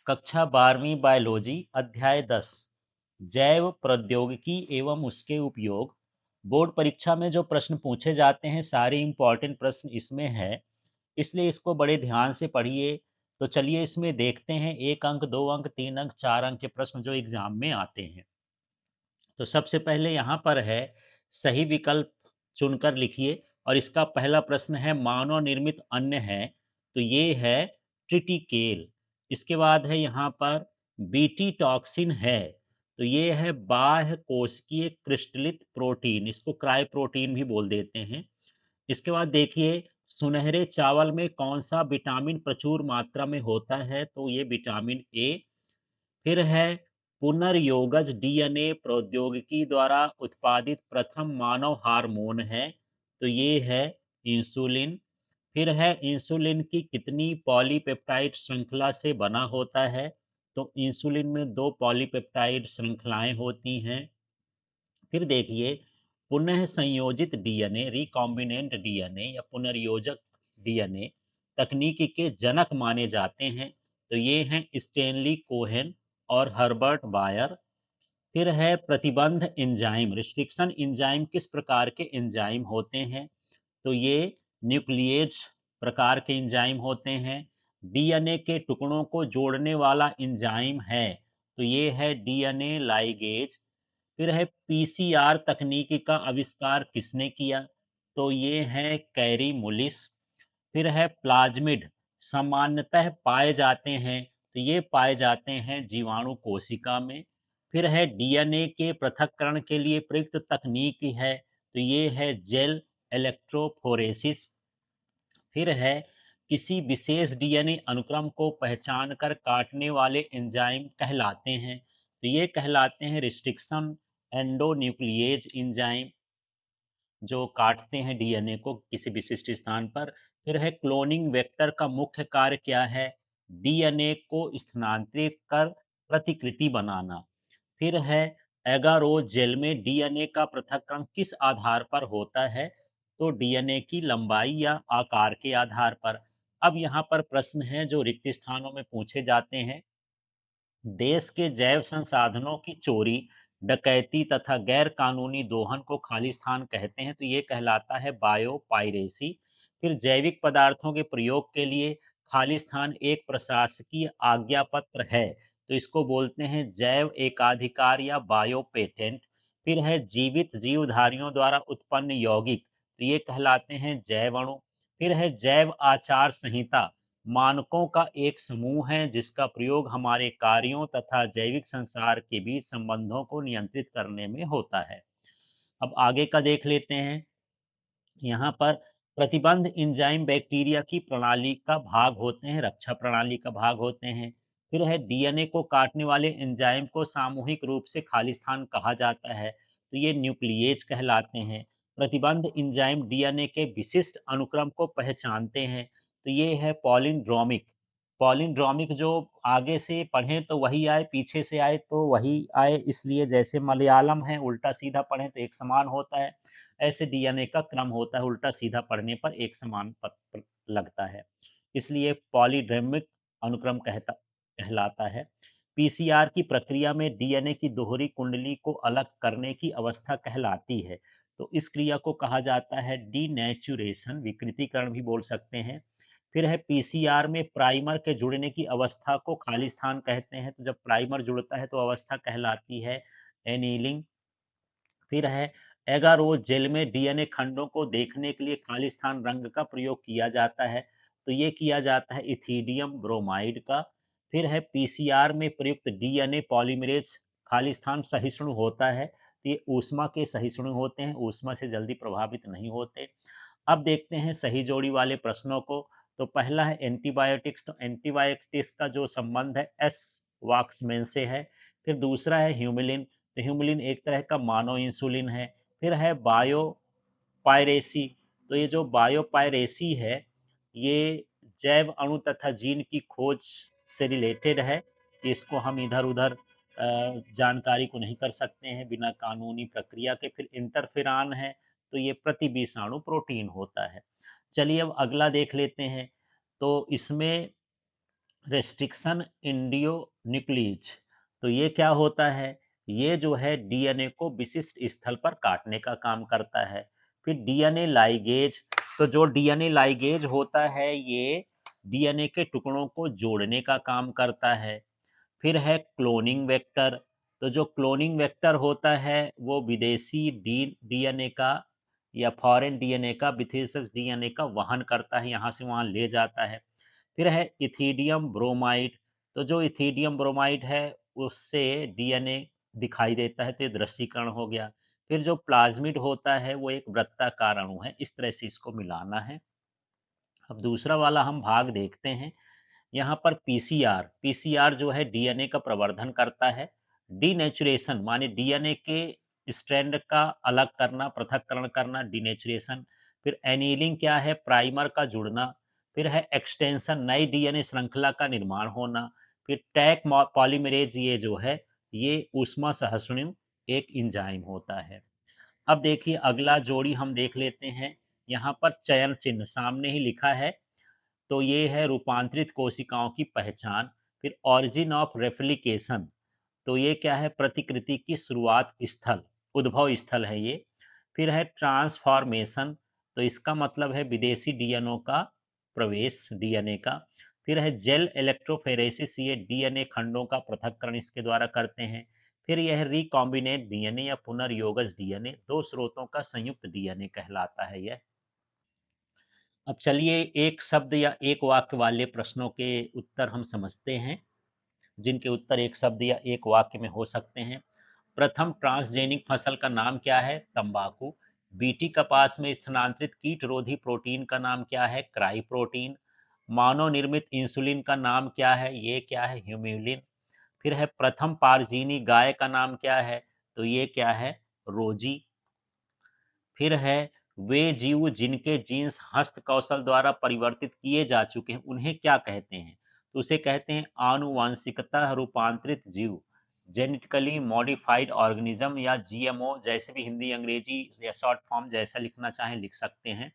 कक्षा 12वीं बायोलॉजी अध्याय 10 जैव प्रौद्योगिकी एवं उसके उपयोग। बोर्ड परीक्षा में जो प्रश्न पूछे जाते हैं सारे इम्पॉर्टेंट प्रश्न इसमें है, इसलिए इसको बड़े ध्यान से पढ़िए। तो चलिए इसमें देखते हैं 1 अंक 2 अंक 3 अंक 4 अंक के प्रश्न जो एग्जाम में आते हैं। तो सबसे पहले यहाँ पर है सही विकल्प चुनकर लिखिए और इसका पहला प्रश्न है मानव निर्मित अन्न है, तो ये है ट्रिटिकेल। इसके बाद है यहाँ पर बीटी टॉक्सिन है, तो ये है बाह्य कोशिकीय क्रिस्टलित प्रोटीन, इसको क्राई प्रोटीन भी बोल देते हैं। इसके बाद देखिए सुनहरे चावल में कौन सा विटामिन प्रचुर मात्रा में होता है, तो ये विटामिन ए। फिर है पुनर्योगज डीएनए प्रौद्योगिकी द्वारा उत्पादित प्रथम मानव हार्मोन है, तो ये है इंसुलिन। फिर है इंसुलिन की कितनी पॉलीपेप्टाइड श्रृंखला से बना होता है, तो इंसुलिन में 2 पॉलीपेप्टाइड श्रृंखलाएं होती हैं। फिर देखिए पुनः संयोजित डीएनए रिकॉम्बिनेंट डीएनए या पुनर्योजक डीएनए तकनीक के जनक माने जाते हैं, तो ये हैं स्टेनली कोहेन और हर्बर्ट बायर। फिर है प्रतिबंध एंजाइम रिस्ट्रिक्शन एंजाइम किस प्रकार के एंजाइम होते हैं, तो ये न्यूक्लिएज प्रकार के एंजाइम होते हैं। डीएनए के टुकड़ों को जोड़ने वाला एंजाइम है, तो ये है डीएनए लाइगेज। फिर है पीसीआर तकनीकी का आविष्कार किसने किया, तो ये है कैरी मुलिस। फिर है प्लाज्मिड सामान्यतः पाए जाते हैं, तो ये पाए जाते हैं जीवाणु कोशिका में। फिर है डीएनए के पृथक्करण के लिए प्रयुक्त तकनीक है, तो ये है जेल इलेक्ट्रोफोरेसिस। फिर है किसी विशेष डीएनए अनुक्रम को पहचान कर काटने वाले एंजाइम कहलाते हैं, तो ये कहलाते हैं रिस्ट्रिक्शन एंडोन्यूक्लिएज एंजाइम, जो काटते हैं डीएनए को किसी विशिष्ट स्थान पर। फिर है क्लोनिंग वेक्टर का मुख्य कार्य क्या है, डीएनए को स्थानांतरित कर प्रतिकृति बनाना। फिर है एगारोज जेल में डीएनए का पृथक्करण किस आधार पर होता है, तो डीएनए की लंबाई या आकार के आधार पर। अब यहाँ पर प्रश्न है जो रिक्त स्थानों में पूछे जाते हैं। देश के जैव संसाधनों की चोरी, डकैती तथा गैर कानूनी दोहन को खालिस्तान कहते हैं, तो ये कहलाता है बायो पायरेसी। फिर जैविक पदार्थों के प्रयोग के लिए खालिस्तान एक प्रशासकीय आज्ञा पत्र है, तो इसको बोलते हैं जैव एकाधिकार या बायो पेटेंट। फिर है जीवित जीवधारियों द्वारा उत्पन्न यौगिक, तो ये कहलाते हैं जैव अणु। फिर है जैव आचार संहिता मानकों का एक समूह है जिसका प्रयोग हमारे कार्यों तथा जैविक संसार के बीच संबंधों को नियंत्रित करने में होता है। अब आगे का देख लेते हैं। यहाँ पर प्रतिबंध एंजाइम बैक्टीरिया की प्रणाली का भाग होते हैं, रक्षा प्रणाली का भाग होते हैं। फिर है डीएनए को काटने वाले एंजाइम को सामूहिक रूप से खालिस्तान कहा जाता है, तो ये न्यूक्लिएज कहलाते हैं। प्रतिबंध एंजाइम डीएनए के विशिष्ट अनुक्रम को पहचानते हैं, तो ये है पॉलिंड्रोमिक। पॉलिंड्रोमिक जो आगे से पढ़ें तो वही आए, पीछे से आए तो वही आए, इसलिए जैसे मलयालम है उल्टा सीधा पढ़ें तो एक समान होता है, ऐसे डीएनए का क्रम होता है, उल्टा सीधा पढ़ने पर एक समान पत्र लगता है, इसलिए पॉलीड्रेमिक अनुक्रम कहलाता है। पीसीआर की प्रक्रिया में डीएनए की दोहरी कुंडली को अलग करने की अवस्था कहलाती है, तो इस क्रिया को कहा जाता है डीनेचुरेशन, विकृतीकरण भी बोल सकते हैं। फिर है पीसीआर में प्राइमर के जुड़ने की अवस्था को खालिस्तान कहते हैं, तो जब प्राइमर जुड़ता है तो अवस्था कहलाती है एनीलिंग। फिर है एगारोज जेल में डीएनए खंडों को देखने के लिए खालिस्तान रंग का प्रयोग किया जाता है, तो ये किया जाता है इथिडियम ब्रोमाइड का। फिर है पीसीआर में प्रयुक्त डीएनए पॉलीमरेज खालिस्तान सहिष्णु होता है, तो ये ऊष्मा के सहिष्णु होते हैं, ऊष्मा से जल्दी प्रभावित नहीं होते। अब देखते हैं सही जोड़ी वाले प्रश्नों को। तो पहला है एंटीबायोटिक्स, तो एंटीबायोटिक्स का जो संबंध है एस वाक्समैन से है। फिर दूसरा है ह्यूमिलिन, तो ह्यूमिलिन एक तरह का मानव इंसुलिन है। फिर है बायो पायरेसी, तो ये जो बायो पायरेसी है ये जैव अणु तथा जीन की खोज से रिलेटेड है, कि इसको हम इधर उधर जानकारी को नहीं कर सकते हैं बिना कानूनी प्रक्रिया के। फिर इंटरफेरान है, तो ये प्रतिविषाणु प्रोटीन होता है। चलिए अब अगला देख लेते हैं। तो इसमें रेस्ट्रिक्शन इंडियोन्यूक्लियेज, तो ये क्या होता है? ये जो है डीएनए को विशिष्ट स्थल पर काटने का काम करता है। फिर डीएनए लाइगेज, तो जो डीएनए लाइगेज होता है ये डीएनए के टुकड़ों को जोड़ने का काम करता है। फिर है क्लोनिंग वेक्टर, तो जो क्लोनिंग वेक्टर होता है वो विदेशी डीएनए का या फॉरेन डीएनए का विशेष डीएनए का वहन करता है, यहाँ से वहाँ ले जाता है। फिर है इथिडियम ब्रोमाइड, तो जो इथिडियम ब्रोमाइड है उससे डीएनए दिखाई देता है, तो ये दृश्यीकरण हो गया। फिर जो प्लाज्मिड होता है वो एक वृत्ताकार अणु है, इस तरह से इसको मिलाना है। अब दूसरा वाला हम भाग देखते हैं। यहाँ पर पीसीआर, पीसीआर जो है डीएनए का प्रवर्धन करता है। डीनेचुरेशन माने डीएनए के स्ट्रैंड का अलग करना, पृथक्करण करना, डीनेचुरेशन। फिर एनीलिंग क्या है? प्राइमर का जुड़ना। फिर है एक्सटेंशन, नई डीएनए श्रृंखला का निर्माण होना। फिर टैक पॉलीमरेज, ये जो है ये ऊष्मा सहसरणु एक इंजाइम होता है। अब देखिए अगला जोड़ी हम देख लेते हैं। यहाँ पर चयन चिन्ह सामने ही लिखा है, तो ये है रूपांतरित कोशिकाओं की पहचान। फिर ऑरिजिन ऑफ रेप्लिकेशन, तो ये क्या है? प्रतिकृति की शुरुआत स्थल, उद्भव स्थल है ये। फिर है ट्रांसफॉर्मेशन, तो इसका मतलब है विदेशी डीएनओ का प्रवेश डीएनए का। फिर है जेल इलेक्ट्रोफेरेसिस, ये डीएनए खंडों का पृथक्करण इसके द्वारा करते हैं। फिर यह रिकॉम्बिनेट डीएनए या पुनर्योगज डीएनए, दो स्रोतों का संयुक्त डीएनए कहलाता है यह। अब चलिए एक शब्द या एक वाक्य वाले प्रश्नों के उत्तर हम समझते हैं, जिनके उत्तर एक शब्द या एक वाक्य में हो सकते हैं। प्रथम ट्रांसजेनिक फसल का नाम क्या है? तंबाकू। बीटी कपास में स्थानांतरित कीटरोधी प्रोटीन का नाम क्या है? Cry protein. मानव निर्मित इंसुलिन का नाम क्या है? ये क्या है? ह्यूम्यूलिन। फिर है प्रथम पारजीनी गाय का नाम क्या है? तो ये क्या है? रोजी। फिर है वे जीव जिनके जीन्स हस्त कौशल द्वारा परिवर्तित किए जा चुके हैं उन्हें क्या कहते हैं? तो उसे कहते हैं आनुवांशिकता रूपांतरित जीव, जेनेटिकली मॉडिफाइड ऑर्गेनिज्म या जीएमओ, जैसे भी हिंदी अंग्रेजी या शॉर्ट फॉर्म जैसा लिखना चाहें लिख सकते हैं।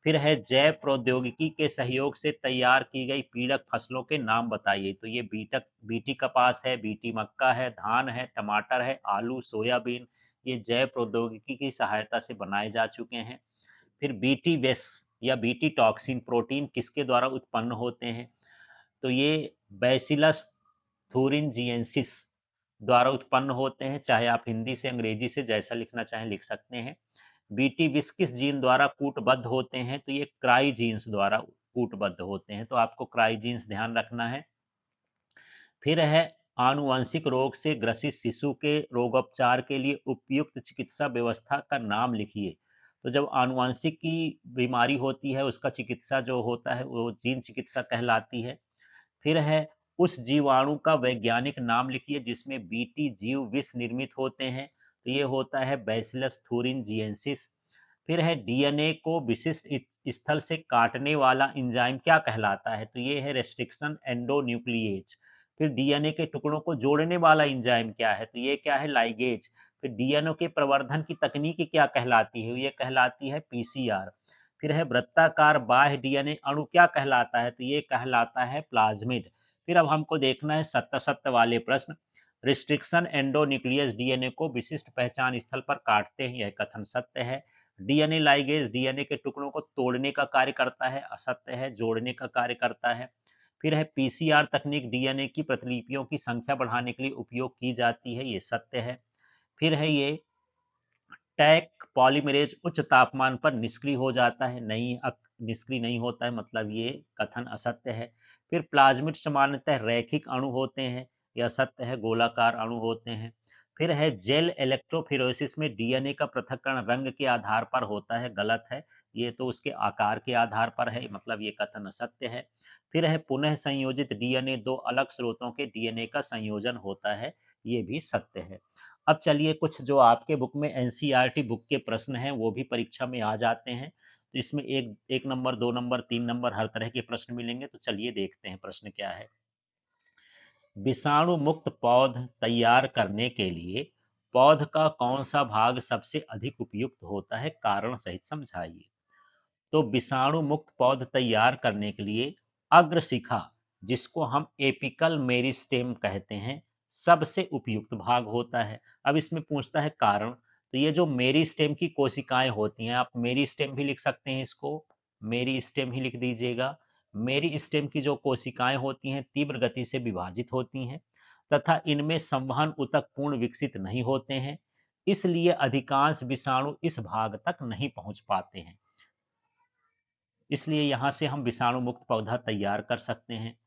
फिर है जैव प्रौद्योगिकी के सहयोग से तैयार की गई पीड़क फसलों के नाम बताइए, तो ये बीटी कपास है, बीटी मक्का है, धान है, टमाटर है, आलू, सोयाबीन, ये जैव प्रौद्योगिकी की सहायता से बनाए जा चुके हैं। फिर बीटी वेस या बीटी टॉक्सिन प्रोटीन किसके द्वारा उत्पन्न होते हैं? तो ये बैसिलस थूरिनजिएंसिस द्वारा उत्पन्न होते हैं, चाहे आप हिंदी से अंग्रेजी से जैसा लिखना चाहें लिख सकते हैं। बीटी विस्किस जीन द्वारा कूटबद्ध होते हैं, तो ये क्राई जीन्स द्वारा कूटबद्ध होते हैं, तो आपको क्राई जीन्स ध्यान रखना है। फिर है आनुवंशिक रोग से ग्रसित शिशु के रोगोपचार के लिए उपयुक्त चिकित्सा व्यवस्था का नाम लिखिए। तो जब आनुवंशिक की बीमारी होती है उसका चिकित्सा जो होता है वो जीन चिकित्सा कहलाती है। फिर है उस जीवाणु का वैज्ञानिक नाम लिखिए जिसमें बीटी जीव विष निर्मित होते हैं, तो ये होता है बैसिलस थूरिनजिएंसिस। फिर है डीएनए को विशिष्ट स्थल से काटने वाला एंजाइम क्या कहलाता है? तो ये है रेस्ट्रिक्शन एंडोन्यूक्लिएज। फिर डीएनए के टुकड़ों को जोड़ने वाला एंजाइम क्या है? तो ये क्या है? लाइगेज। फिर डीएनए के प्रवर्धन की तकनीक क्या कहलाती है? ये कहलाती है पीसीआर। फिर है वृत्ताकार बाह्य डीएनए अणु क्या कहलाता है? तो ये कहलाता है प्लाज्मिड। फिर अब हमको देखना है सत्य सत्य वाले प्रश्न। रिस्ट्रिक्शन एंडोन्यूक्लियस डीएनए को विशिष्ट पहचान स्थल पर काटते हैं, यह कथन सत्य है। डीएनए लाइगेज डीएनए के टुकड़ों को तोड़ने का कार्य करता है, असत्य है, जोड़ने का कार्य करता है। फिर है पीसीआर तकनीक डीएनए की प्रतिलिपियों की संख्या बढ़ाने के लिए उपयोग की जाती है, ये सत्य है। फिर है ये टैक पॉलीमरेज उच्च तापमान पर निष्क्रिय हो जाता है, नहीं निष्क्रिय नहीं होता है, मतलब ये कथन असत्य है। फिर प्लाज्मिड सामान्यतः रैखिक अणु होते हैं, यह सत्य है, गोलाकार अणु होते हैं। फिर है जेल इलेक्ट्रोफिरोसिस में डीएनए का पृथक्करण रंग के आधार पर होता है, गलत है, ये तो उसके आकार के आधार पर है, मतलब ये कथन असत्य है। फिर है पुनः संयोजित डीएनए दो अलग स्रोतों के डीएनए का संयोजन होता है, ये भी सत्य है। अब चलिए कुछ जो आपके बुक में एनसीईआरटी बुक के प्रश्न हैं वो भी परीक्षा में आ जाते हैं, तो इसमें एक एक नंबर, दो नंबर, तीन नंबर हर तरह के प्रश्न मिलेंगे, तो चलिए देखते हैं प्रश्न क्या है। विषाणु मुक्त पौध तैयार करने के लिए पौध का कौन सा भाग सबसे अधिक उपयुक्त होता है, कारण सहित समझाइए। तो विषाणु मुक्त पौध तैयार करने के लिए अग्रशिखा जिसको हम एपिकल मेरिस्टेम कहते हैं, सबसे उपयुक्त भाग होता है। अब इसमें पूछता है कारण, तो ये जो मेरिस्टेम की कोशिकाएं होती हैं, आप मेरिस्टेम भी लिख सकते हैं इसको, मेरिस्टेम ही लिख दीजिएगा। मेरिस्टेम की जो कोशिकाएं होती हैं तीव्र गति से विभाजित होती हैं तथा इनमें संवहन ऊतक पूर्ण विकसित नहीं होते हैं, इसलिए अधिकांश विषाणु इस भाग तक नहीं पहुंच पाते हैं। इसलिए यहाँ से हम विषाणु मुक्त पौधा तैयार कर सकते हैं।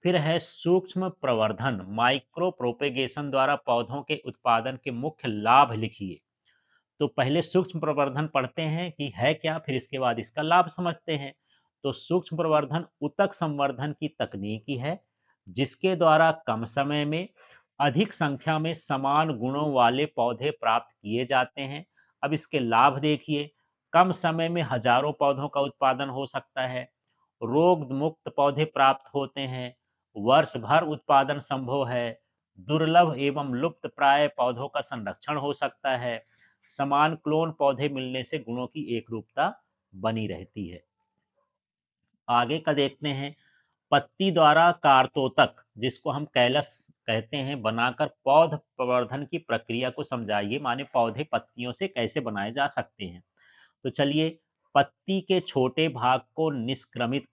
फिर है सूक्ष्म प्रवर्धन, माइक्रो प्रोपेगेशन द्वारा पौधों के उत्पादन के मुख्य लाभ लिखिए। तो पहले सूक्ष्म प्रवर्धन पढ़ते हैं कि है क्या, फिर इसके बाद इसका लाभ समझते हैं। तो सूक्ष्म प्रवर्धन ऊतक संवर्धन की तकनीकी है जिसके द्वारा कम समय में अधिक संख्या में समान गुणों वाले पौधे प्राप्त किए जाते हैं। अब इसके लाभ देखिए, कम समय में हजारों पौधों का उत्पादन हो सकता है, रोग मुक्त पौधे प्राप्त होते हैं, वर्ष भर उत्पादन संभव है, दुर्लभ एवं लुप्त प्राय पौधों का संरक्षण हो सकता है, समान क्लोन पौधे मिलने से गुणों की एकरूपता बनी रहती है। आगे का देखते हैं, पत्ती द्वारा कार्तोतक, जिसको हम कैलस कहते हैं, बनाकर पौध प्रवर्धन की प्रक्रिया को समझाइए, माने पौधे पत्तियों से कैसे बनाए जा सकते हैं। तो चलिए, पत्ती के छोटे भाग को निष्क्रमित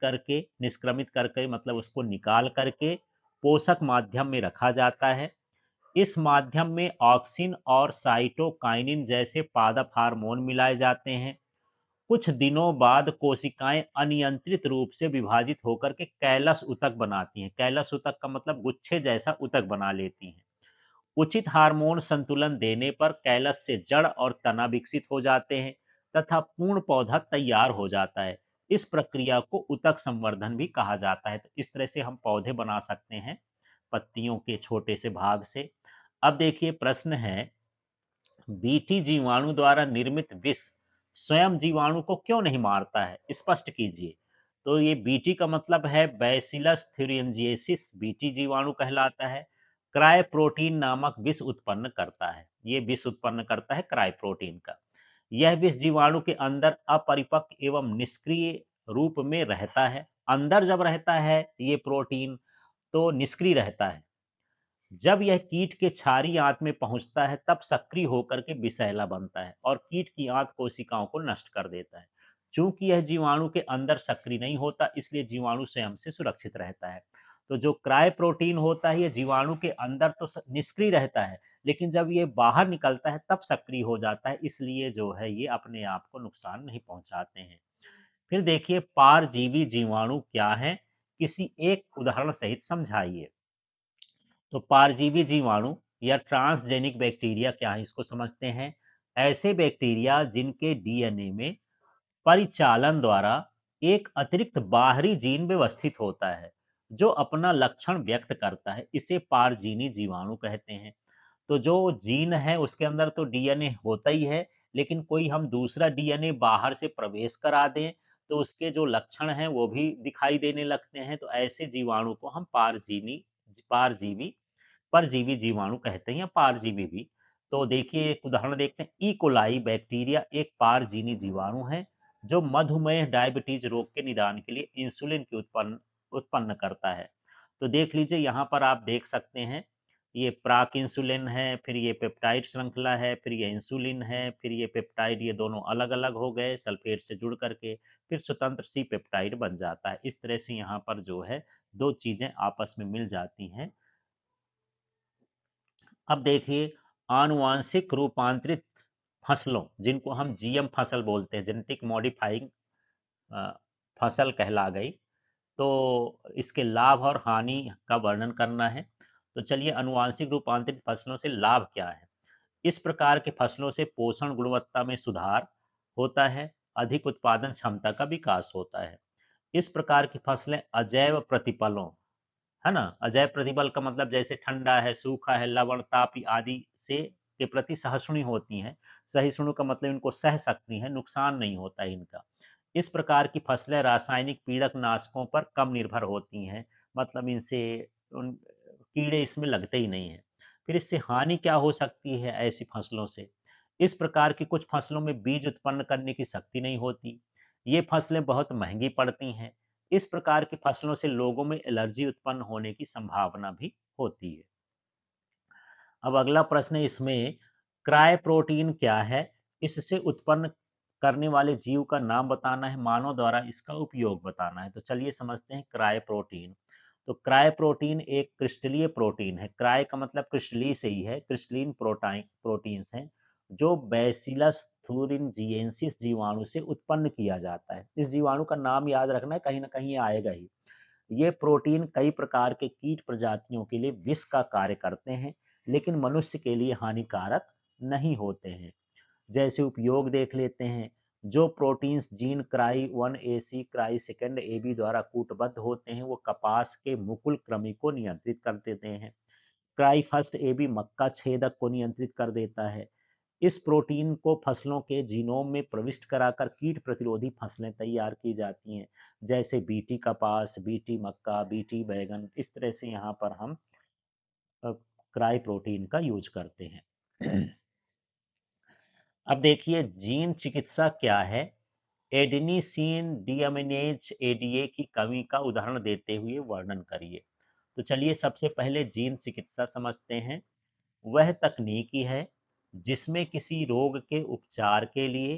करके मतलब उसको निकाल करके पोषक माध्यम में रखा जाता है। इस माध्यम में ऑक्सिन और साइटोकाइनिन जैसे पादप हार्मोन मिलाए जाते हैं। कुछ दिनों बाद कोशिकाएं अनियंत्रित रूप से विभाजित होकर के कैलस ऊतक बनाती हैं। कैलस ऊतक का मतलब गुच्छे जैसा ऊतक बना लेती हैं। उचित हार्मोन संतुलन देने पर कैलस से जड़ और तना विकसित हो जाते हैं तथा पूर्ण पौधा तैयार हो जाता है। इस प्रक्रिया को ऊतक संवर्धन भी कहा जाता है। तो इस तरह से हम पौधे बना सकते हैं पत्तियों के छोटे से भाग से। अब देखिए प्रश्न है, बीटी जीवाणु द्वारा निर्मित विष स्वयं जीवाणु को क्यों नहीं मारता है, स्पष्ट कीजिए। तो ये बीटी का मतलब है बैसिलस थ्यूरिंजिएसिस, बीटी जीवाणु कहलाता है। क्राय प्रोटीन नामक विष उत्पन्न करता है, ये विष उत्पन्न करता है क्राय प्रोटीन का। यह विष जीवाणु के अंदर अपरिपक्व एवं निष्क्रिय रूप में रहता है। अंदर जब रहता है ये प्रोटीन तो निष्क्रिय रहता है, जब यह कीट के छारी आंत में पहुंचता है तब सक्रिय होकर के विषैला बनता है और कीट की आंत कोशिकाओं को नष्ट कर देता है। चूंकि यह जीवाणु के अंदर सक्रिय नहीं होता इसलिए जीवाणु स्वयं से सुरक्षित रहता है। तो जो क्राय प्रोटीन होता है ये जीवाणु के अंदर तो निष्क्रिय रहता है, लेकिन जब ये बाहर निकलता है तब सक्रिय हो जाता है, इसलिए जो है ये अपने आप को नुकसान नहीं पहुंचाते हैं। फिर देखिए पारजीवी जीवाणु क्या है, किसी एक उदाहरण सहित समझाइए। तो परजीवी जीवाणु या ट्रांसजेनिक बैक्टीरिया क्या है इसको समझते हैं। ऐसे बैक्टीरिया जिनके डीएनए में परिचालन द्वारा एक अतिरिक्त बाहरी जीन व्यवस्थित होता है जो अपना लक्षण व्यक्त करता है, इसे पारजीनी जीवाणु कहते हैं। तो जो जीन है उसके अंदर तो डीएनए होता ही है, लेकिन कोई हम दूसरा डीएनए बाहर से प्रवेश करा दें तो उसके जो लक्षण हैं वो भी दिखाई देने लगते हैं। तो ऐसे जीवाणु को हम पारजीवी परजीवी जीवाणु कहते हैं या पारजीवी भी। तो देखिए एक उदाहरण देखते हैं, ई कोलाई बैक्टीरिया एक पारजीवी जीवाणु है जो मधुमेह डायबिटीज रोग के निदान के लिए इंसुलिन की उत्पन्न उत्पन्न करता है। तो देख लीजिए यहाँ पर आप देख सकते हैं, ये प्राक इंसुलिन है, फिर ये पेप्टाइड श्रृंखला है, फिर ये इंसुलिन है, फिर ये पेप्टाइड, ये दोनों अलग अलग हो गए सल्फेट से जुड़ करके, फिर स्वतंत्र सी पेप्टाइड बन जाता है। इस तरह से यहाँ पर जो है दो चीजें आपस में मिल जाती हैं। अब देखिए आनुवांशिक रूपांतरित फसलों, जिनको हम जीएम फसल बोलते हैं, जेनेटिक मॉडिफाइंग फसल कहला गई, तो इसके लाभ और हानि का वर्णन करना है। तो चलिए आनुवांशिक रूपांतरित फसलों से लाभ क्या है। इस प्रकार के फसलों से पोषण गुणवत्ता में सुधार होता है, अधिक उत्पादन क्षमता का विकास होता है। इस प्रकार की फसलें अजैव प्रतिपलों, है ना? अजैव प्रतिबल का मतलब जैसे ठंडा है, सूखा है, लवण, ताप आदि से के प्रति सहिष्णु होती हैं। सहिष्णु का मतलब इनको सह सकती हैं, नुकसान नहीं होता है इनका। इस प्रकार की फसलें रासायनिक पीड़कनाशकों पर कम निर्भर होती हैं, मतलब इनसे उन कीड़े इसमें लगते ही नहीं हैं। फिर इससे हानि क्या हो सकती है ऐसी फसलों से? इस प्रकार की कुछ फसलों में बीज उत्पन्न करने की शक्ति नहीं होती। ये फसलें बहुत महंगी पड़ती हैं। इस प्रकार की फसलों से लोगों में एलर्जी उत्पन्न होने की संभावना भी होती है। अब अगला प्रश्न है इसमें, क्राय प्रोटीन क्या है? इससे उत्पन्न करने वाले जीव का नाम बताना है, मानव द्वारा इसका उपयोग बताना है। तो चलिए समझते हैं क्राय प्रोटीन। तो क्राय प्रोटीन एक क्रिस्टलीय प्रोटीन है। क्राय का मतलब क्रिस्टली से ही है, क्रिस्टलीन प्रोटीन्स हैं जो बैसिलस थुरिनजिएंसिस जीवाणु से उत्पन्न किया जाता है। इस जीवाणु का नाम याद रखना है, कहीं ना कहीं ये आएगा ही। ये प्रोटीन कई प्रकार के कीट प्रजातियों के लिए विष का कार्य करते हैं, लेकिन मनुष्य के लिए हानिकारक नहीं होते हैं। जैसे उपयोग देख लेते हैं। जो proteins gene cry 1AC cry second AB द्वारा कूटबद्ध होते हैं, वो कपास के मुकुल कृमि को नियंत्रित कर देते हैं। क्राई फर्स्ट AB मक्का छेदक को नियंत्रित कर देता है। इस प्रोटीन को फसलों के जीनोम में प्रविष्ट कराकर कीट प्रतिरोधी फसलें तैयार की जाती हैं, जैसे बीटी कपास, बीटी मक्का, बीटी बैगन। इस तरह से यहाँ पर हम क्राई प्रोटीन का यूज करते हैं। अब देखिए जीन चिकित्सा क्या है। एडेनिसिन डीएमिनेज एडीए की कमी का उदाहरण देते हुए वर्णन करिए। तो चलिए सबसे पहले जीन चिकित्सा समझते हैं। वह तकनीकी है जिसमें किसी रोग के उपचार के लिए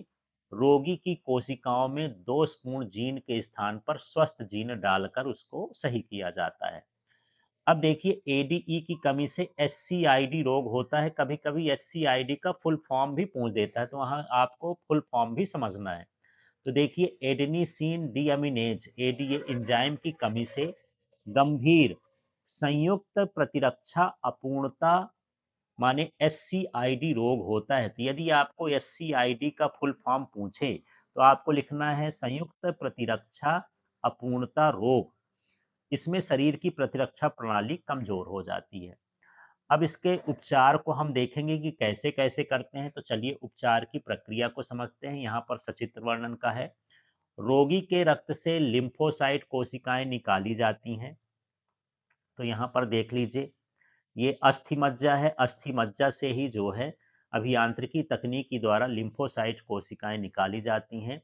रोगी की कोशिकाओं में दोषपूर्ण जीन के स्थान पर स्वस्थ जीन डालकर उसको सही किया जाता है। अब देखिए एडीई की कमी से एससीआईडी रोग होता है। कभी कभी एससीआईडी का फुल फॉर्म भी पूछ देता है, तो वहाँ आपको फुल फॉर्म भी समझना है। तो देखिए एडेनिसिन डीअमीनेज एडीए एंजाइम की कमी से गंभीर संयुक्त प्रतिरक्षा अपूर्णता माने एससीआईडी रोग होता है। तो यदि आपको एससीआईडी का फुल फॉर्म पूछे तो आपको लिखना है संयुक्त प्रतिरक्षा अपूर्णता रोग। इसमें शरीर की प्रतिरक्षा प्रणाली कमजोर हो जाती है। अब इसके उपचार को हम देखेंगे कि कैसे कैसे करते हैं। तो चलिए उपचार की प्रक्रिया को समझते हैं। यहाँ पर सचित्र वर्णन का है। रोगी के रक्त से लिम्फोसाइट कोशिकाएं निकाली जाती हैं। तो यहाँ पर देख लीजिए, ये अस्थि मज्जा है। अस्थि मज्जा से ही जो है अभियांत्रिकी तकनीकी द्वारा लिम्फोसाइट कोशिकाएं निकाली जाती हैं।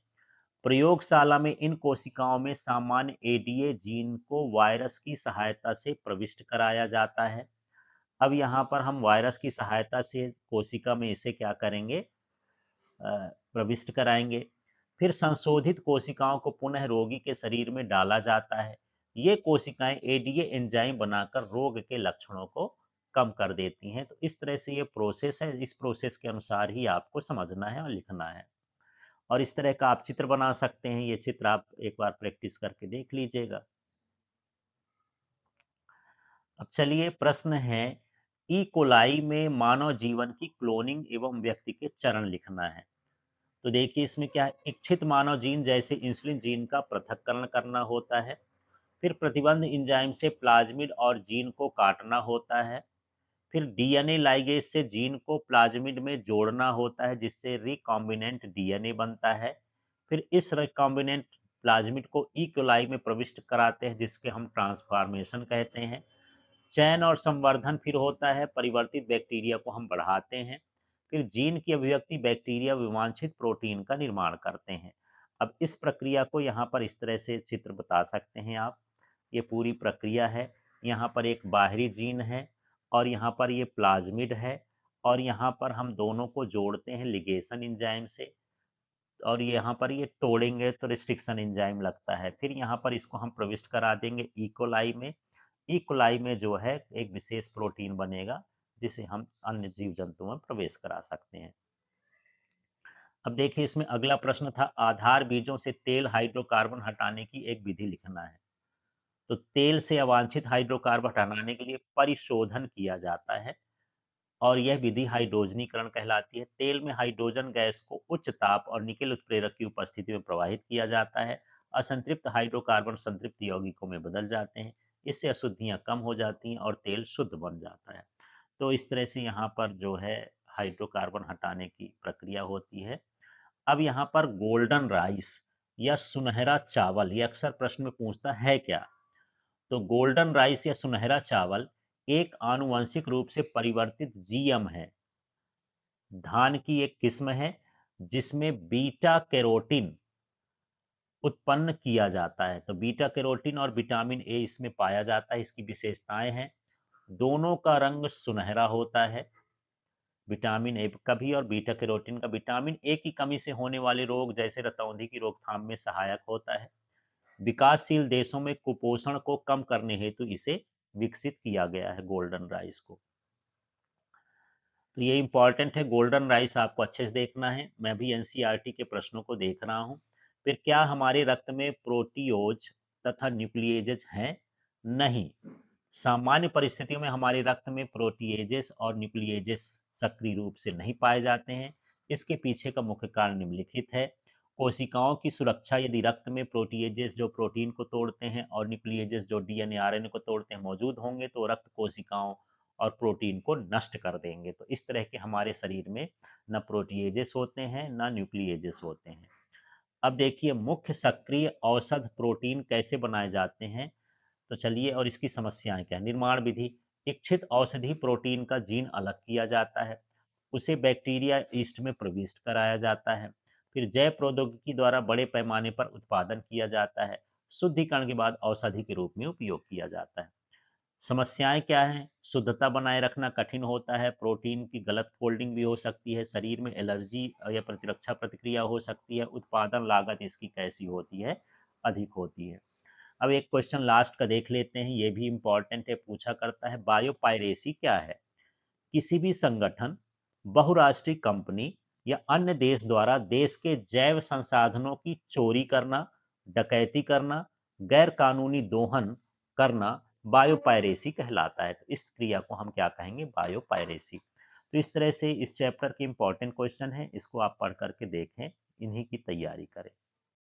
प्रयोगशाला में इन कोशिकाओं में सामान्य एडीए जीन को वायरस की सहायता से प्रविष्ट कराया जाता है। अब यहाँ पर हम वायरस की सहायता से कोशिका में इसे क्या करेंगे, प्रविष्ट कराएंगे। फिर संशोधित कोशिकाओं को पुनः रोगी के शरीर में डाला जाता है। ये कोशिकाएं एडीए एंजाइम बनाकर रोग के लक्षणों को कम कर देती हैं। तो इस तरह से ये प्रोसेस है। इस प्रोसेस के अनुसार ही आपको समझना है और लिखना है। और इस तरह का आप चित्र बना सकते हैं। ये चित्र आप एक बार प्रैक्टिस करके देख लीजिएगा। अब चलिए प्रश्न है, ई कोलाई में मानव जीवन की क्लोनिंग एवं व्यक्ति के चरण लिखना है। तो देखिए इसमें क्या है, इच्छित मानव जीन जैसे इंसुलिन जीन का पृथक्करण करना होता है। फिर प्रतिबंध एंजाइम से प्लाज्मिड और जीन को काटना होता है। फिर डीएनए लाइगेज से जीन को प्लाज्मिड में जोड़ना होता है, जिससे रिकॉम्बिनेंट डीएनए बनता है। फिर इस रिकॉम्बिनेंट प्लाज्मिड को ई कोलाई में प्रविष्ट कराते हैं, जिसके हम ट्रांसफॉर्मेशन कहते हैं। चयन और संवर्धन फिर होता है। परिवर्तित बैक्टीरिया को हम बढ़ाते हैं। फिर जीन की अभिव्यक्ति बैक्टीरिया विवांछित प्रोटीन का निर्माण करते हैं। अब इस प्रक्रिया को यहाँ पर इस तरह से चित्र बता सकते हैं आप। ये पूरी प्रक्रिया है। यहाँ पर एक बाहरी जीन है और यहाँ पर ये प्लाज्मिड है और यहाँ पर हम दोनों को जोड़ते हैं लिगेशन एंजाइम से। और यहाँ पर ये तोड़ेंगे तो रिस्ट्रिक्शन एंजाइम लगता है। फिर यहाँ पर इसको हम प्रविष्ट करा देंगे ई कोलाई में। ई कोलाई में जो है एक विशेष प्रोटीन बनेगा, जिसे हम अन्य जीव जंतुओं में प्रवेश करा सकते हैं। अब देखिए इसमें अगला प्रश्न था, आधार बीजों से तेल हाइड्रोकार्बन हटाने की एक विधि लिखना है। तो तेल से अवांछित हाइड्रोकार्बन हटाने के लिए परिशोधन किया जाता है और यह विधि हाइड्रोजनीकरण कहलाती है। तेल में हाइड्रोजन गैस को उच्च ताप और निकेल उत्प्रेरक की उपस्थिति में प्रवाहित किया जाता है। असंतृप्त हाइड्रोकार्बन संतृप्त यौगिकों में बदल जाते हैं। इससे अशुद्धियां कम हो जाती हैं और तेल शुद्ध बन जाता है। तो इस तरह से यहाँ पर जो है हाइड्रोकार्बन हटाने की प्रक्रिया होती है। अब यहाँ पर गोल्डन राइस या सुनहरा चावल, ये अक्सर प्रश्न में पूछता है क्या। तो गोल्डन राइस या सुनहरा चावल एक आनुवंशिक रूप से परिवर्तित जीएम है। धान की एक किस्म है जिसमें बीटा कैरोटीन उत्पन्न किया जाता है। तो बीटा कैरोटीन और विटामिन ए इसमें पाया जाता है। इसकी विशेषताएं हैं, दोनों का रंग सुनहरा होता है, विटामिन ए का भी और बीटा कैरोटीन का। विटामिन ए की कमी से होने वाले रोग जैसे रतौंधी की रोकथाम में सहायक होता है। विकासशील देशों में कुपोषण को कम करने हेतु इसे विकसित किया गया है, गोल्डन राइस को। तो ये इंपॉर्टेंट है, गोल्डन राइस आपको अच्छे से देखना है। मैं भी एनसीईआरटी के प्रश्नों को देख रहा हूँ। फिर क्या हमारे रक्त में प्रोटीओज तथा न्यूक्लिएजेज हैं? नहीं। सामान्य परिस्थितियों में हमारे रक्त में प्रोटीएजेस और न्यूक्लिएजेस सक्रिय रूप से नहीं पाए जाते हैं। इसके पीछे का मुख्य कारण निम्नलिखित है। कोशिकाओं की सुरक्षा, यदि रक्त में प्रोटीएजेस जो प्रोटीन को तोड़ते हैं और न्यूक्लिएजेस जो डीएनए आरएनए को तोड़ते हैं मौजूद होंगे तो रक्त कोशिकाओं और प्रोटीन को नष्ट कर देंगे। तो इस तरह के हमारे शरीर में न प्रोटीएजेस होते हैं न न्यूक्लिएजेस होते हैं। अब देखिए मुख्य सक्रिय औषध प्रोटीन कैसे बनाए जाते हैं, तो चलिए, और इसकी समस्याएं क्या है। निर्माण विधि, इच्छित औषधि प्रोटीन का जीन अलग किया जाता है, उसे बैक्टीरिया ईस्ट में प्रविष्ट कराया जाता है, फिर जैव प्रौद्योगिकी द्वारा बड़े पैमाने पर उत्पादन किया जाता है, शुद्धिकरण के बाद औषधि के रूप में उपयोग किया जाता है। समस्याएं क्या हैं? शुद्धता बनाए रखना कठिन होता है, प्रोटीन की गलत फोल्डिंग भी हो सकती है, शरीर में एलर्जी या प्रतिरक्षा प्रतिक्रिया हो सकती है, उत्पादन लागत इसकी कैसी होती है? अधिक होती है। अब एक क्वेश्चन लास्ट का देख लेते हैं, ये भी इम्पोर्टेंट है, पूछा करता है बायोपायरेसी क्या है? किसी भी संगठन, बहुराष्ट्रीय कंपनी या अन्य देश द्वारा देश के जैव संसाधनों की चोरी करना, डकैती करना, गैर कानूनी दोहन करना बायोपायरेसी कहलाता है। तो इस क्रिया को हम क्या कहेंगे? बायोपायरेसी। तो इस तरह से इस चैप्टर के इंपॉर्टेंट क्वेश्चन है, इसको आप पढ़ करके देखें, इन्हीं की तैयारी करें।